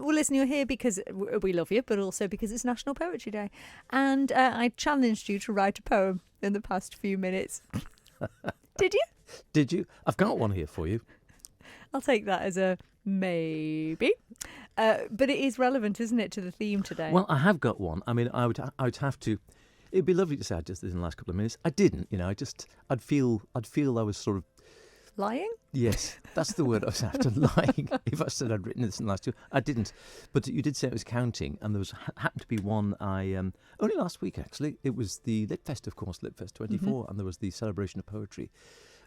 Well, listen, you're here because we love you, but also because it's National Poetry Day. And I challenged you to write a poem in the past few minutes. Did you? Did you? I've got one here for you. I'll take that as a maybe. But it is relevant, isn't it, to the theme today? Well, I have got one. I mean, I would have to. It'd be lovely to say I just did in the last couple of minutes. I didn't, I'd feel I was sort of lying. Yes, that's the word I was after. Lying. If I said I'd written this in the last two, I didn't. But you did say it was counting, and there happened to be one I only last week actually. It was the Litfest, of course, Litfest 24, and there was the celebration of poetry,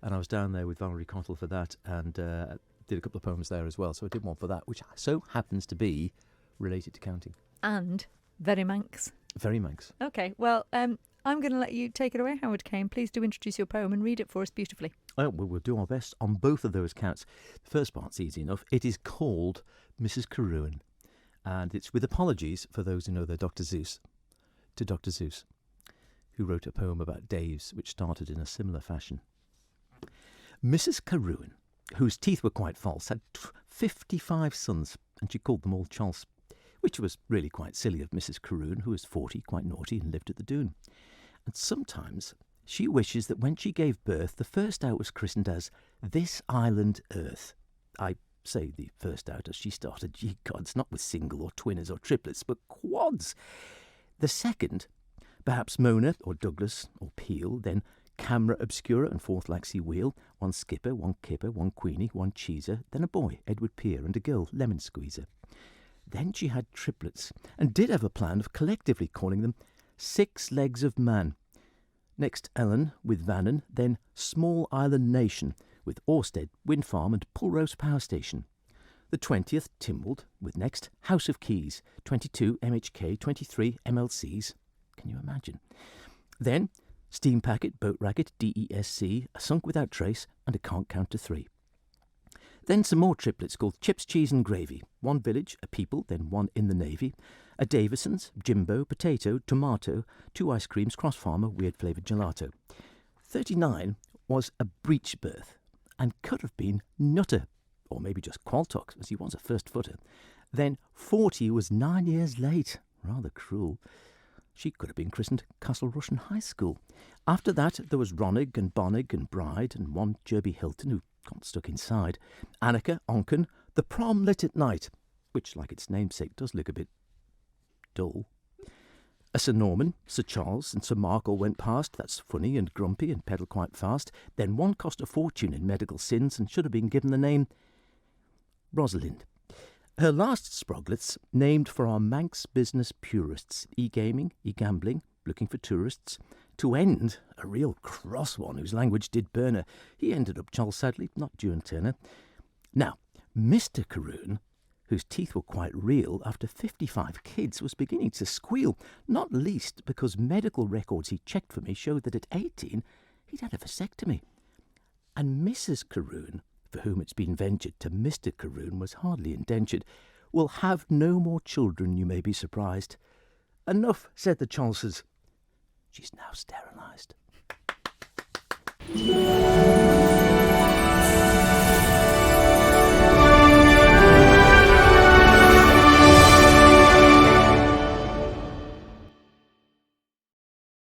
and I was down there with Valerie Cottle for that, and did a couple of poems there as well. So I did one for that, which so happens to be related to counting and very Manx. Very Manx. Okay, well, I'm going to let you take it away, Howard Caine. Please do introduce your poem and read it for us beautifully. Well, we'll do our best on both of those counts. The first part's easy enough. It is called Mrs. Carewen, and it's with apologies for those who know their Dr. Seuss, to Dr. Seuss, who wrote a poem about Daves, which started in a similar fashion. Mrs. Carewen, whose teeth were quite false, had 55 sons, and she called them all Charles, which was really quite silly of Mrs. Carewen, who was 40, quite naughty, and lived at the Doon. And sometimes she wishes that when she gave birth, the first out was christened as This Island Earth. I say the first out as she started, ye gods, not with single or twinners or triplets, but quads. The second, perhaps Mona or Douglas or Peel, then Camera Obscura and fourth Laxey Wheel, one Skipper, one Kipper, one Queenie, one Cheeser, then a boy, Edward Peer, and a girl, Lemon Squeezer. Then she had triplets, and did have a plan of collectively calling them Six Legs of Man. Next Ellen with Vannon, then Small Island Nation with Orsted, Wind Farm and Pulrose Power Station. The 20th Tynwald with next House of Keys, 22 MHK, 23 MLCs. Can you imagine? Then Steam Packet, Boat Racket, DESC, a Sunk Without Trace and a Can't Count to 3. Then some more triplets called Chips, Cheese and Gravy. One Village, a People, then one in the Navy. A Davison's, Jimbo, Potato, Tomato, 2 ice creams, Cross Farmer, weird flavoured gelato. 39 was a breech birth and could have been Nutter, or maybe just Qualtox, as he was a first footer. Then 40 was 9 years late, rather cruel. She could have been christened Castle Rushen High School. After that, there was Ronig and Bonig and Bride, and one Jerby Hilton who got stuck inside. Annika, Onken, the prom lit at night, which, like its namesake, does look a bit dull. A Sir Norman, Sir Charles, and Sir Mark all went past. That's funny and grumpy and pedal quite fast. Then one cost a fortune in medical sins and should have been given the name Rosalind. Her last Sproglets, named for our Manx business purists, e-gaming, e-gambling, looking for tourists. To end, a real cross one whose language did burn her. He ended up Charles Sadley, not Duane Turner. Now, Mr. Carewen, whose teeth were quite real after 55 kids, was beginning to squeal, not least because medical records he checked for me showed that at 18 he'd had a vasectomy. And Mrs. Carewen, for whom it's been ventured to Mr. Carewen was hardly indentured, will have no more children, you may be surprised. Enough, said the Charleses. She's now sterilised.